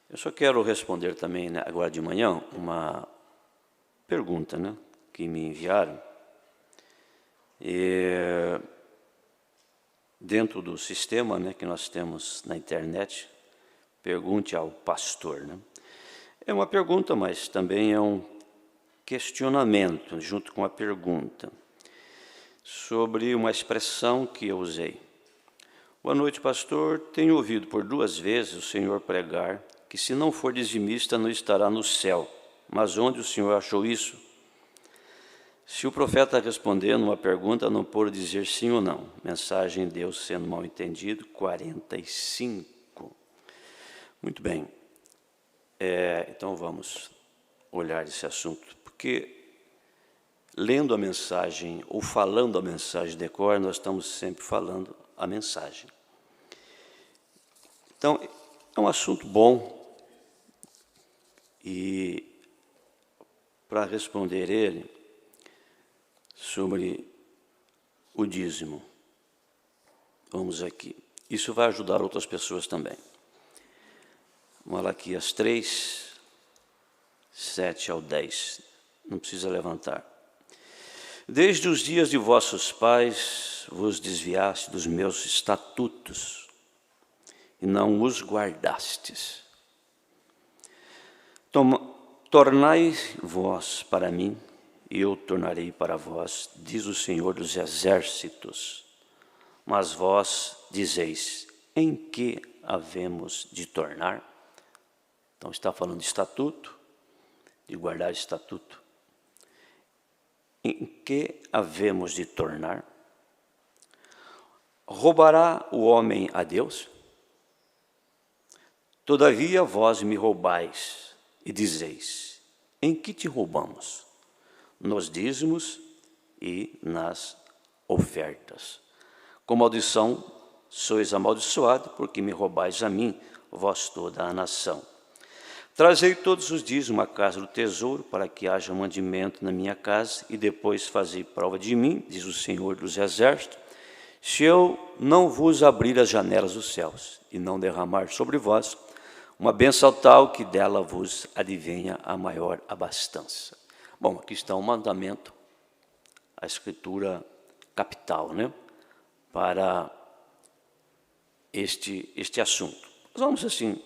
Eu só quero responder também, né, agora de manhã, uma pergunta, né, que me enviaram. E, dentro do sistema, né, que nós temos na internet, pergunte ao pastor. Né? É uma pergunta, mas também é um questionamento, junto com a pergunta, sobre uma expressão que eu usei. Boa noite, pastor. Tenho ouvido por 2 vezes o senhor pregar que se não for dizimista não estará no céu. Mas onde o senhor achou isso? Se o profeta responder numa pergunta, não pôde dizer sim ou não. Mensagem Deus sendo mal entendido, 45. Muito bem. Então vamos olhar esse assunto, porque lendo a mensagem ou falando a mensagem de cor, nós estamos sempre falando a mensagem. Então, é um assunto bom e para responder ele sobre o dízimo, vamos aqui. Isso vai ajudar outras pessoas também. Malaquias 3, 7 ao 10. Não precisa levantar. Desde os dias de vossos pais vos desviaste dos meus estatutos e não os guardastes. Tornai vós para mim, e eu tornarei para vós, diz o Senhor dos Exércitos. Mas vós dizeis, em que havemos de tornar? Então está falando de estatuto, de guardar estatuto. Em que havemos de tornar? Roubará o homem a Deus? Todavia vós me roubais e dizeis, em que te roubamos? Nos dízimos e nas ofertas. Com maldição sois amaldiçoados, porque me roubais a mim, vós toda a nação. Trazei todos os dias uma casa do tesouro, para que haja mandamento na minha casa, e depois fazei prova de mim, diz o Senhor dos Exércitos, se eu não vos abrir as janelas dos céus, e não derramar sobre vós uma bênção tal que dela vos advenha a maior abastança. Bom, aqui está um mandamento, a escritura capital, né, para este assunto. Mas vamos assim,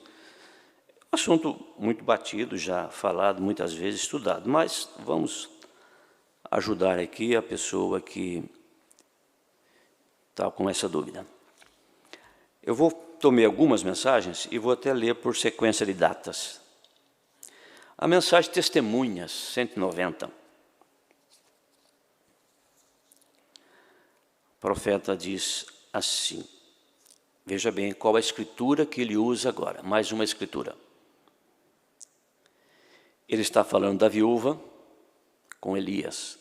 assunto muito batido, já falado muitas vezes, estudado, mas vamos ajudar aqui a pessoa que está com essa dúvida. Eu tomei algumas mensagens e vou até ler por sequência de datas. A mensagem Testemunhas, 190. O profeta diz assim, veja bem qual a escritura que ele usa agora, mais uma escritura. Ele está falando da viúva com Elias.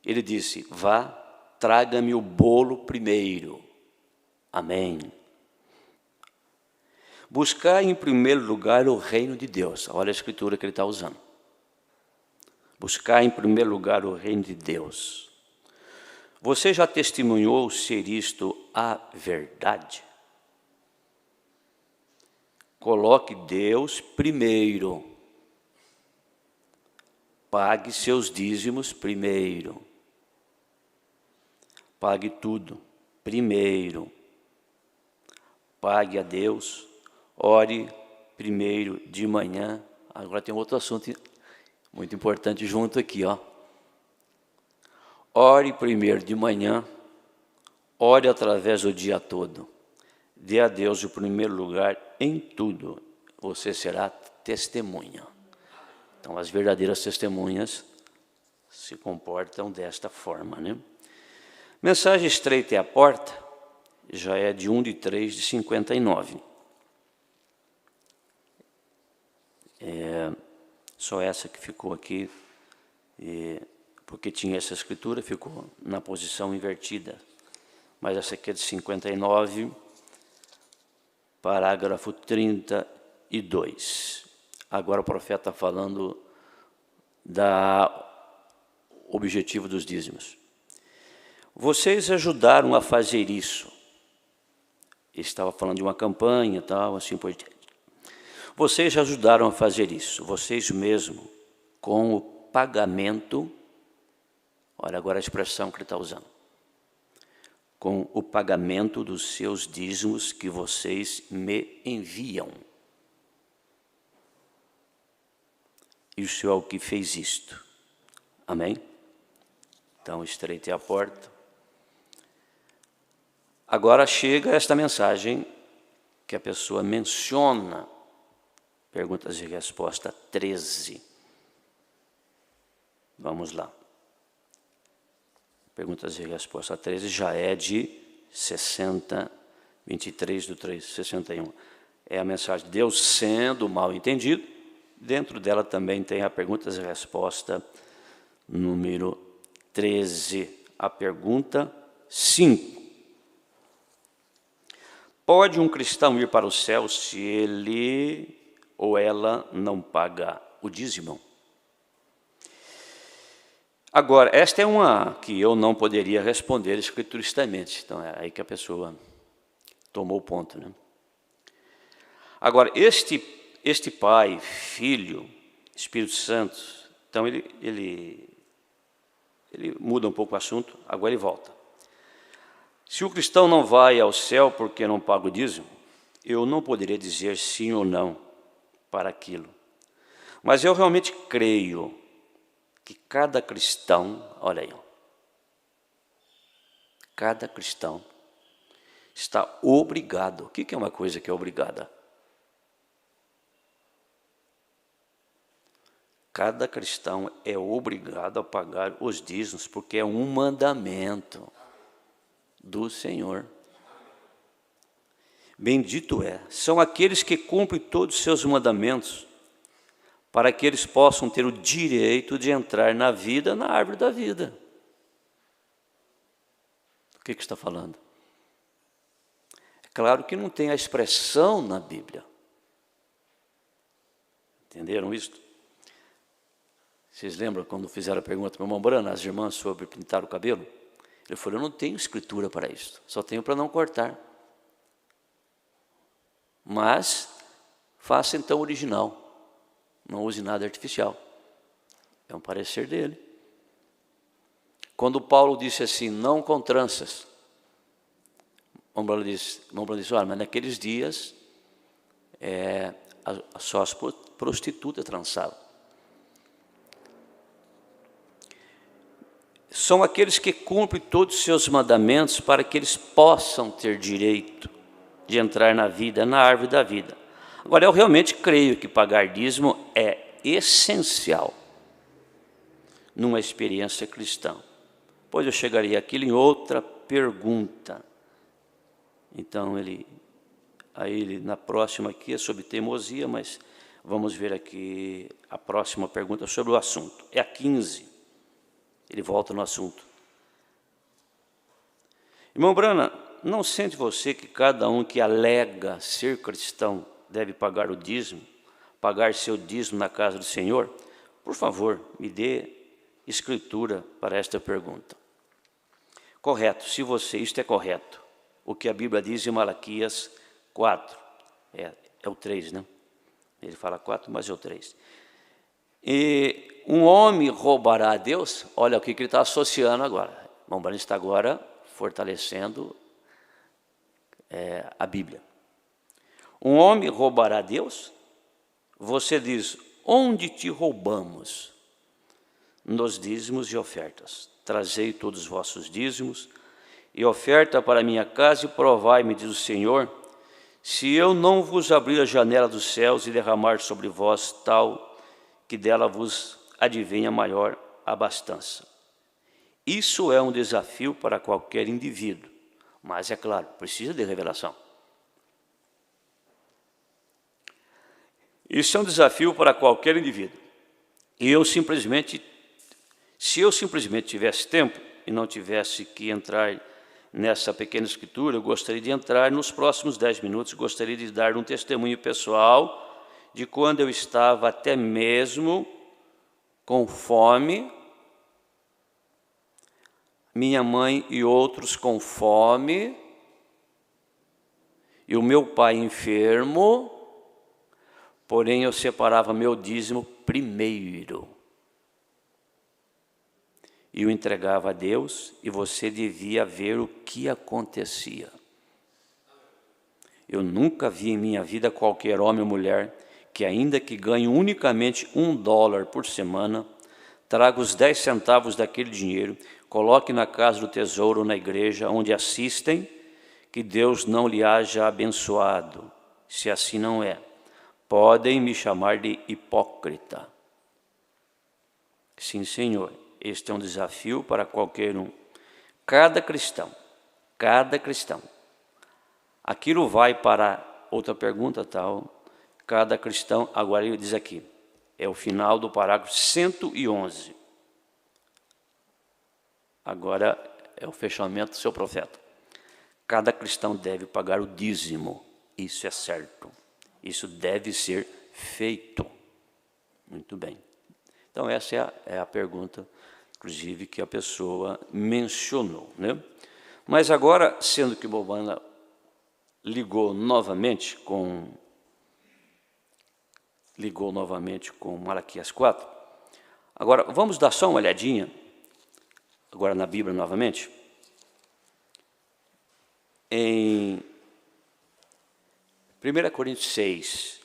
Ele disse, vá, traga-me o bolo primeiro. Amém. Buscar em primeiro lugar o reino de Deus. Olha a escritura que ele está usando. Buscar em primeiro lugar o reino de Deus. Você já testemunhou ser isto a verdade? Coloque Deus primeiro. Pague seus dízimos primeiro. Pague tudo primeiro. Pague a Deus. Ore primeiro de manhã. Agora tem outro assunto muito importante junto aqui, ó. Ore primeiro de manhã. Ore através do dia todo. Dê a Deus o primeiro lugar em tudo. Você será testemunha. Então, as verdadeiras testemunhas se comportam desta forma, né? Mensagem estreita é a porta, já é de 1/3/59. Só essa que ficou aqui, porque tinha essa escritura, ficou na posição invertida. Mas essa aqui é de 59, parágrafo 32. Agora o profeta está falando do objetivo dos dízimos. Vocês ajudaram a fazer isso. Ele estava falando de uma campanha, tal, assim por diante. Vocês já ajudaram a fazer isso, vocês mesmos, com o pagamento, olha agora a expressão que ele está usando, com o pagamento dos seus dízimos que vocês me enviam. E o Senhor é o que fez isto. Amém? Então, estreite a porta. Agora chega esta mensagem que a pessoa menciona, perguntas e resposta 13. Vamos lá. Perguntas e resposta 13 já é de 23 do 3, 61. É a mensagem de Deus sendo mal entendido. Dentro dela também tem a perguntas e resposta número 13. A pergunta 5. Pode um cristão ir para o céu se ele ou ela não paga o dízimo? Agora, esta é uma que eu não poderia responder escrituristamente. Então, é aí que a pessoa tomou o ponto, né? Agora, este Pai, Filho, Espírito Santo, então ele muda um pouco o assunto, agora ele volta. Se o cristão não vai ao céu porque não paga o dízimo, eu não poderia dizer sim ou não para aquilo. Mas eu realmente creio que cada cristão, olha aí, cada cristão está obrigado. O que é uma coisa que é obrigada? Cada cristão é obrigado a pagar os dízimos, porque é um mandamento do Senhor. Bendito são aqueles que cumprem todos os seus mandamentos, para que eles possam ter o direito de entrar na vida, na árvore da vida. O que está falando? É claro que não tem a expressão na Bíblia. Entenderam isso? Vocês lembram quando fizeram a pergunta para o irmão Brana, as irmãs, sobre pintar o cabelo? Ele falou, eu não tenho escritura para isso, só tenho para não cortar. Mas, faça então original, não use nada artificial. É um parecer dele. Quando Paulo disse assim, não com tranças, o irmão Brana disse, olha, mas naqueles dias, só as prostitutas trançavam. São aqueles que cumprem todos os seus mandamentos para que eles possam ter direito de entrar na vida, na árvore da vida. Agora, eu realmente creio que pagar dízimo é essencial numa experiência cristã. Pois eu chegaria aqui em outra pergunta. Então, na próxima aqui é sobre teimosia, mas vamos ver aqui a próxima pergunta sobre o assunto. É a 15. Ele volta no assunto. Irmão Brana, não sente você que cada um que alega ser cristão deve pagar o dízimo, pagar seu dízimo na casa do Senhor? Por favor, me dê escritura para esta pergunta. Correto, isto é correto. O que a Bíblia diz em Malaquias 4, é o 3, né? Ele fala 4, mas é o 3. E um homem roubará a Deus? Olha o que ele está associando agora. O irmão Brana está agora fortalecendo a Bíblia. Um homem roubará a Deus? Você diz, onde te roubamos? Nos dízimos e ofertas. Trazei todos os vossos dízimos e oferta para minha casa e provai-me, diz o Senhor, se eu não vos abrir a janela dos céus e derramar sobre vós tal que dela vos advenha maior abastança. Isso é um desafio para qualquer indivíduo, mas é claro, precisa de revelação. Isso é um desafio para qualquer indivíduo. E se eu simplesmente tivesse tempo e não tivesse que entrar nessa pequena escritura, eu gostaria de entrar nos próximos 10 minutos, gostaria de dar um testemunho pessoal de quando eu estava até mesmo com fome, minha mãe e outros com fome, e o meu pai enfermo, porém eu separava meu dízimo primeiro e o entregava a Deus, e você devia ver o que acontecia. Eu nunca vi em minha vida qualquer homem ou mulher que, ainda que ganhe unicamente $1 por semana, traga os 10 centavos daquele dinheiro, coloque na casa do tesouro ou na igreja onde assistem, que Deus não lhe haja abençoado. Se assim não é, podem me chamar de hipócrita. Sim, Senhor, este é um desafio para qualquer um. Cada cristão, aquilo vai para outra pergunta, tal. Cada cristão, agora ele diz aqui, é o final do parágrafo 111. Agora é o fechamento do seu profeta. Cada cristão deve pagar o dízimo, isso é certo. Isso deve ser feito. Muito bem. Então essa é a pergunta, inclusive, que a pessoa mencionou, né? Mas agora, sendo que Bobana ligou novamente com Malaquias 4, agora vamos dar só uma olhadinha, agora na Bíblia novamente, em 1 Coríntios 6,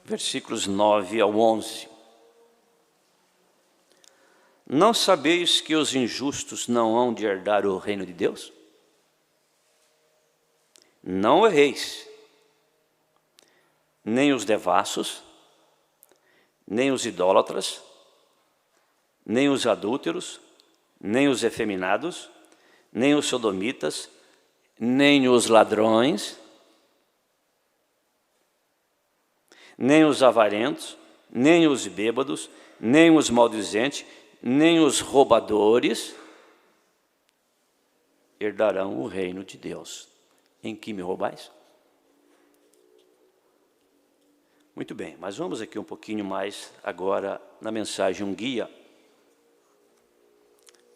versículos 9 ao 11. Não sabeis que os injustos não hão de herdar o reino de Deus? Não erreis, nem os devassos, nem os idólatras, nem os adúlteros, nem os efeminados, nem os sodomitas, nem os ladrões, nem os avarentos, nem os bêbados, nem os maldizentes, nem os roubadores herdarão o reino de Deus. Em que me roubais? Muito bem, mas vamos aqui um pouquinho mais agora na mensagem Um Guia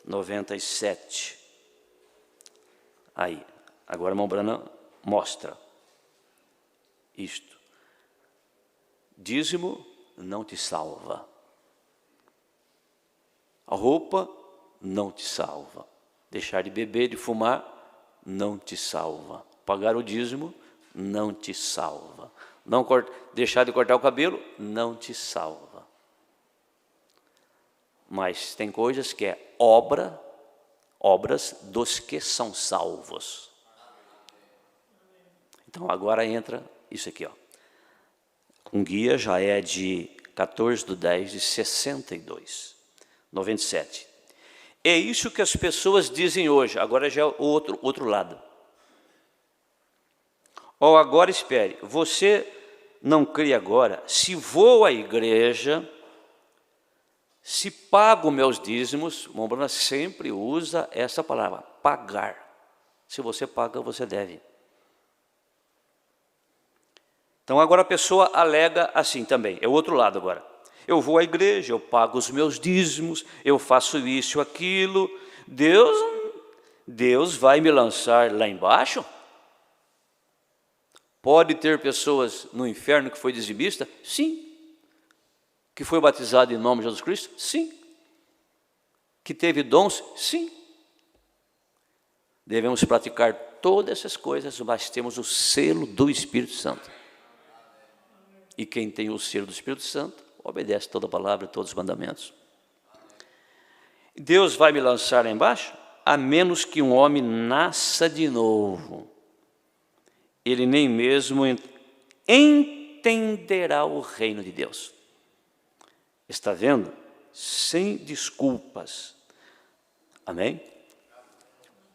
97. Aí, agora a irmã Brana mostra isto. Dízimo não te salva. A roupa não te salva. Deixar de beber, de fumar, não te salva. Pagar o dízimo não te salva. Deixar de cortar o cabelo não te salva. Mas tem coisas que é obras dos que são salvos. Então agora entra isso aqui, ó. Um guia já é de 14/10/62, 97. É isso que as pessoas dizem hoje. Agora já é o outro lado. Ou agora espere, você não crê agora, se vou à igreja, se pago meus dízimos, o Mombrana sempre usa essa palavra, pagar. Se você paga, você deve. Então agora a pessoa alega assim também, é o outro lado agora. Eu vou à igreja, eu pago os meus dízimos, eu faço isso, aquilo, Deus vai me lançar lá embaixo? Pode ter pessoas no inferno que foi dizimista? Sim. Que foi batizado em nome de Jesus Cristo? Sim. Que teve dons? Sim. Devemos praticar todas essas coisas, mas temos o selo do Espírito Santo. E quem tem o selo do Espírito Santo, obedece toda a palavra, todos os mandamentos. Deus vai me lançar lá embaixo? A menos que um homem nasça de novo. Ele nem mesmo entenderá o reino de Deus. Está vendo? Sem desculpas. Amém?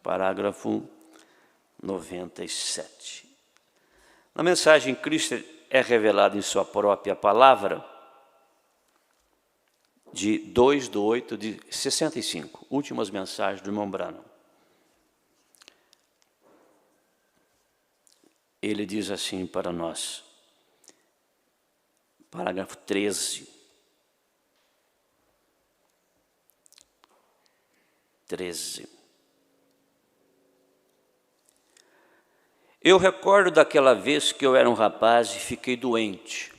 Parágrafo 97. Na mensagem, Cristo é revelado em sua própria palavra, de 2/8/65, últimas mensagens do irmão Brano. Ele diz assim para nós, parágrafo 13. Eu recordo daquela vez que eu era um rapaz e fiquei doente.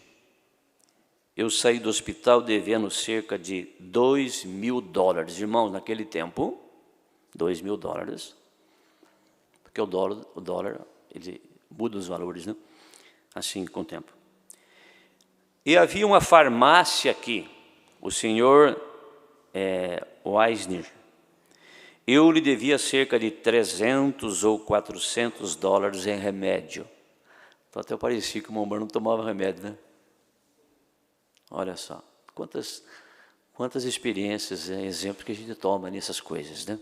Eu saí do hospital devendo cerca de $2.000. Irmãos, naquele tempo, $2.000, porque o dólar ele muda os valores, né? Assim, com o tempo. E havia uma farmácia aqui, o senhor Weisner. Eu lhe devia cerca de $300 ou $400 em remédio. Então até parecia que o Mombar não tomava remédio, né? Olha só, quantas experiências, exemplos que a gente toma nessas coisas, né?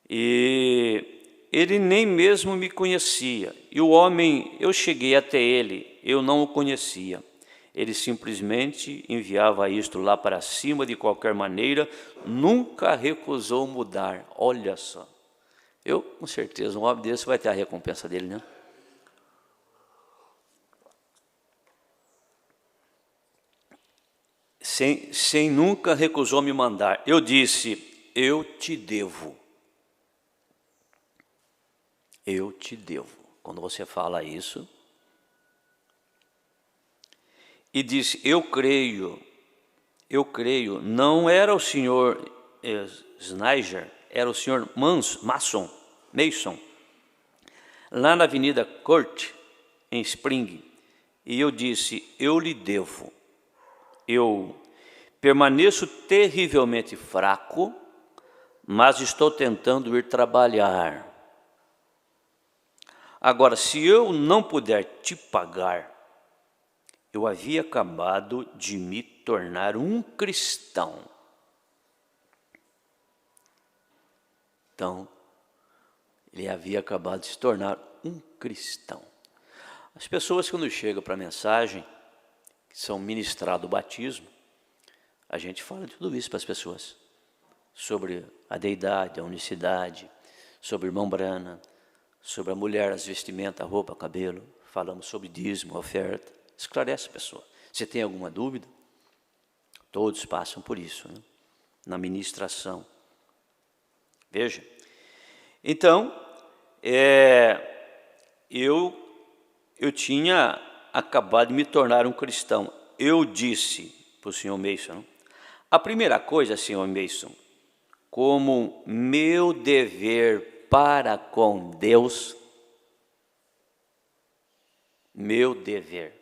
E ele nem mesmo me conhecia. E o homem, eu cheguei até ele, eu não o conhecia. Ele simplesmente enviava isto lá para cima de qualquer maneira, nunca recusou mudar. Olha só. Eu, com certeza, um homem desse vai ter a recompensa dele, né? Sem nunca recusou me mandar. Eu disse, eu te devo. Eu te devo. Quando você fala isso, e disse, eu creio, não era o senhor Snyder, era o senhor Mason, lá na Avenida Court, em Spring, e eu disse, eu lhe devo. Eu permaneço terrivelmente fraco, mas estou tentando ir trabalhar. Agora, se eu não puder te pagar, eu havia acabado de me tornar um cristão. Então, ele havia acabado de se tornar um cristão. As pessoas, quando chegam para a mensagem, que são ministrado o batismo, a gente fala de tudo isso para as pessoas, sobre a deidade, a unicidade, sobre o irmão Brana, sobre a mulher, as vestimentas, a roupa, o cabelo, falamos sobre dízimo, oferta, esclarece a pessoa. Se tem alguma dúvida, todos passam por isso, né? Na ministração. Veja, então, eu tinha acabado de me tornar um cristão. Eu disse para o senhor Mason, a primeira coisa, senhor Mason, como meu dever para com Deus, meu dever,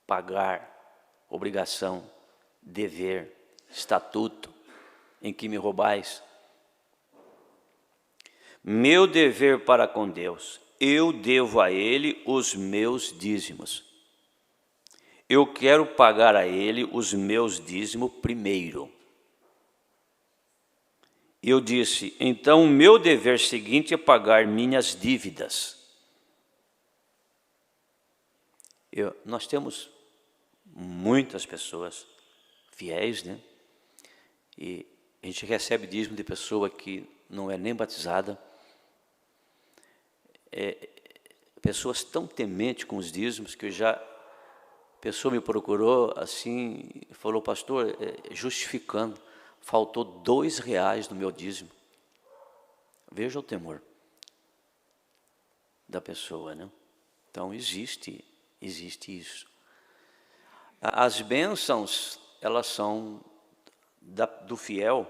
pagar, obrigação, dever, estatuto, em que me roubais, meu dever para com Deus, eu devo a Ele os meus dízimos. Eu quero pagar a Ele os meus dízimos primeiro. Eu disse, então o meu dever seguinte é pagar minhas dívidas. Nós temos muitas pessoas fiéis, né? E a gente recebe dízimo de pessoa que não é nem batizada. Pessoas tão tementes com os dízimos que a pessoa me procurou assim, falou, pastor, justificando, faltou R$2 no meu dízimo. Veja o temor da pessoa, né? Então existe isso. As bênçãos, elas são do fiel.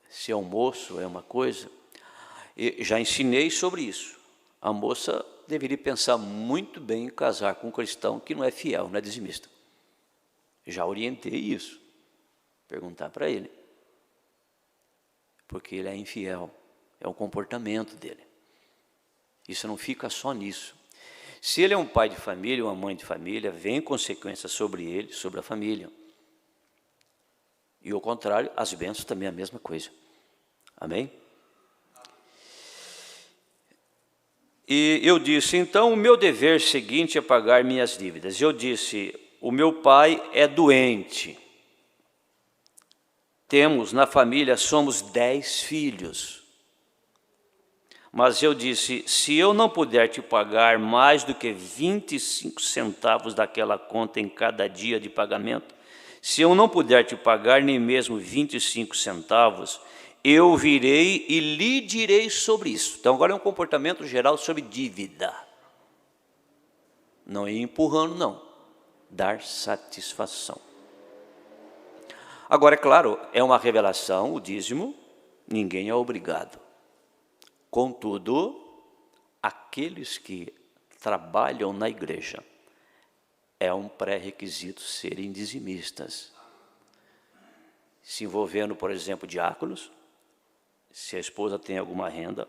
Se é um moço, é uma coisa. E já ensinei sobre isso. A moça deveria pensar muito bem em casar com um cristão que não é fiel, não é dizimista. Já orientei isso. Perguntar para ele. Porque ele é infiel. É o comportamento dele. Isso não fica só nisso. Se ele é um pai de família, uma mãe de família, vem consequências sobre ele, sobre a família. E ao contrário, as bênçãos também é a mesma coisa. Amém? E eu disse, então o meu dever seguinte é pagar minhas dívidas. Eu disse, o meu pai é doente. Temos na família, somos 10 filhos. Mas eu disse, se eu não puder te pagar mais do que 25 centavos daquela conta em cada dia de pagamento, se eu não puder te pagar nem mesmo 25 centavos, eu virei e lhe direi sobre isso. Então, agora é um comportamento geral sobre dívida. Não ir empurrando, não. Dar satisfação. Agora, é claro, é uma revelação, o dízimo, ninguém é obrigado. Contudo, aqueles que trabalham na igreja, é um pré-requisito serem dizimistas. Se envolvendo, por exemplo, diáconos, se a esposa tem alguma renda,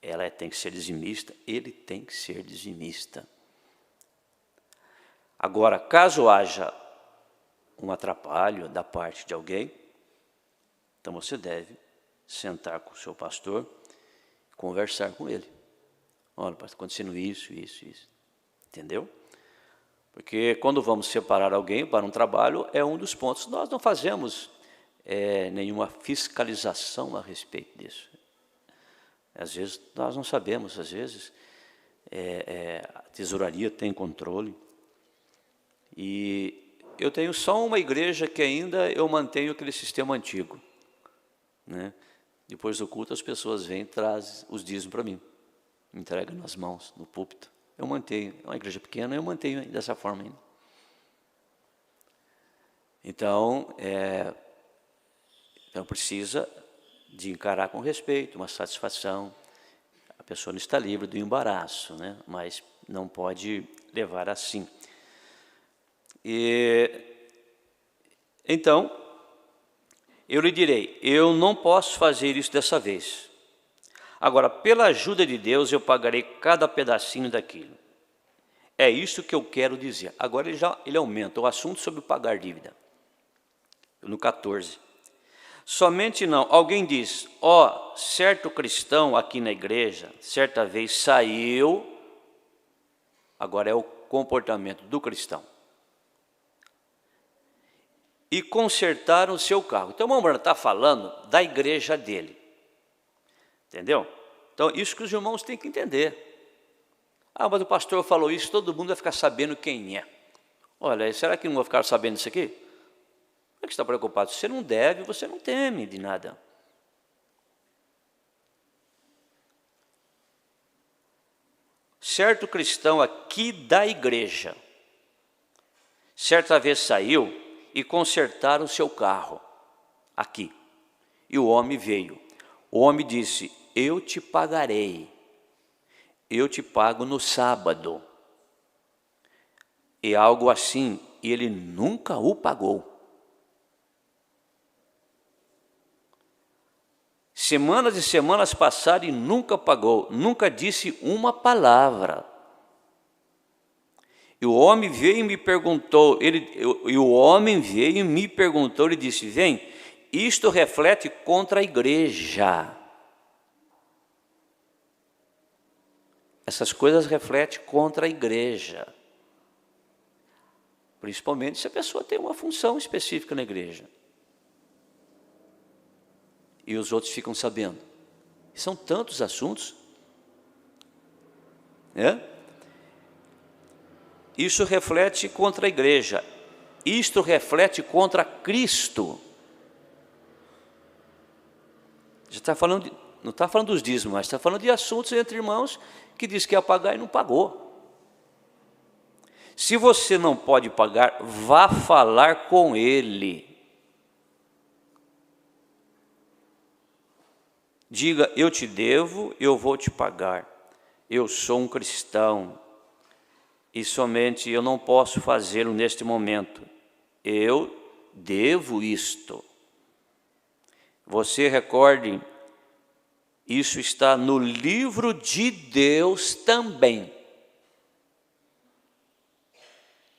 ela tem que ser dizimista, ele tem que ser dizimista. Agora, caso haja um atrapalho da parte de alguém, então você deve sentar com o seu pastor, conversar com ele. Olha, está acontecendo isso. Entendeu? Porque quando vamos separar alguém para um trabalho, é um dos pontos. Nós não fazemos nenhuma fiscalização a respeito disso. Às vezes nós não sabemos, às vezes a tesouraria tem controle. E eu tenho só uma igreja que ainda eu mantenho aquele sistema antigo, né? Depois do culto as pessoas vêm e trazem os dízimos para mim, me entregam nas mãos, no púlpito. Eu mantenho, é uma igreja pequena, eu mantenho dessa forma ainda. Então, então precisa de encarar com respeito, uma satisfação. A pessoa não está livre do embaraço, né? Mas não pode levar assim. Então, eu lhe direi, eu não posso fazer isso dessa vez. Agora, pela ajuda de Deus, eu pagarei cada pedacinho daquilo. É isso que eu quero dizer. Agora ele aumenta o assunto sobre pagar dívida. No 14. Somente não. Alguém diz, certo cristão aqui na igreja, certa vez saiu, agora é o comportamento do cristão, e consertaram o seu carro. Então, o irmão está falando da igreja dele. Entendeu? Então, isso que os irmãos têm que entender. Mas o pastor falou isso, todo mundo vai ficar sabendo quem é. Olha, será que não vai ficar sabendo isso aqui? Por que você está preocupado? Você não deve, você não teme de nada. Certo cristão aqui da igreja, certa vez saiu e consertaram o seu carro, aqui. E o homem veio. O homem disse, eu te pagarei, eu te pago no sábado. E algo assim, e ele nunca o pagou. Semanas e semanas passaram e nunca pagou, nunca disse uma palavra. E o homem veio e me perguntou, ele disse, vem, isto reflete contra a igreja. Essas coisas refletem contra a igreja. Principalmente se a pessoa tem uma função específica na igreja. E os outros ficam sabendo. São tantos assuntos. Isso reflete contra a igreja. Isto reflete contra Cristo. Já está falando não está falando dos dízimos, mas está falando de assuntos entre irmãos que diz que ia pagar e não pagou. Se você não pode pagar, vá falar com ele. Diga, eu te devo, eu vou te pagar. Eu sou um cristão e somente eu não posso fazê-lo neste momento. Eu devo isto. Você recorde, isso está no livro de Deus também.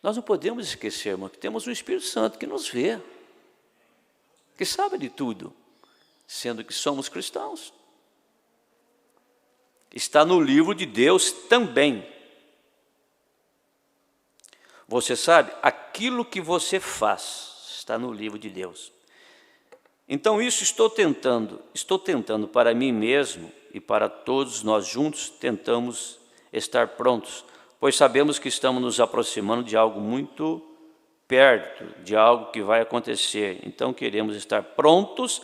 Nós não podemos esquecer, irmão, que temos um Espírito Santo que nos vê, que sabe de tudo, sendo que somos cristãos. Está no livro de Deus também. Você sabe, aquilo que você faz está no livro de Deus. Então isso estou tentando para mim mesmo e para todos nós juntos, tentamos estar prontos, pois sabemos que estamos nos aproximando de algo muito perto, de algo que vai acontecer. Então queremos estar prontos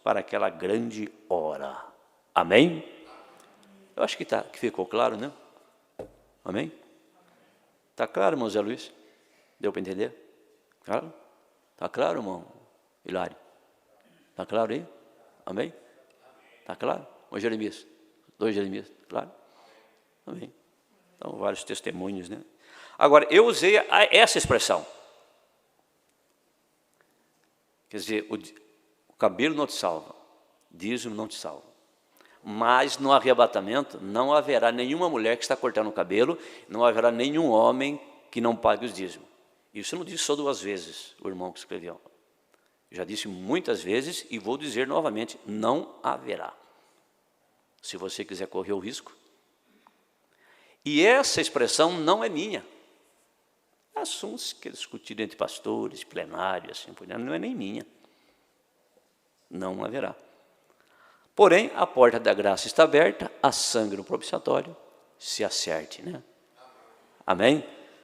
para aquela grande hora. Amém? Eu acho que ficou claro, né? Amém? Está claro, irmão Zé Luiz? Deu para entender? Claro? Está claro, irmão Hilário? Está claro aí? Amém? Está claro? Ô Jeremias? 2 Jeremias, claro? Amém? Então, vários testemunhos, né? Agora, eu usei essa expressão. Quer dizer, o cabelo não te salva, dízimo não te salva. Mas no arrebatamento não haverá nenhuma mulher que está cortando o cabelo, não haverá nenhum homem que não pague os dízimos. Isso eu não disse só 2 vezes, o irmão que escreveu. Já disse muitas vezes e vou dizer novamente, não haverá. Se você quiser correr o risco. E essa expressão não é minha. Assuntos que discutiram entre pastores, plenário, assim por diante, não é nem minha. Não haverá. Porém, a porta da graça está aberta, há sangue no propiciatório, se acerte, né? Amém?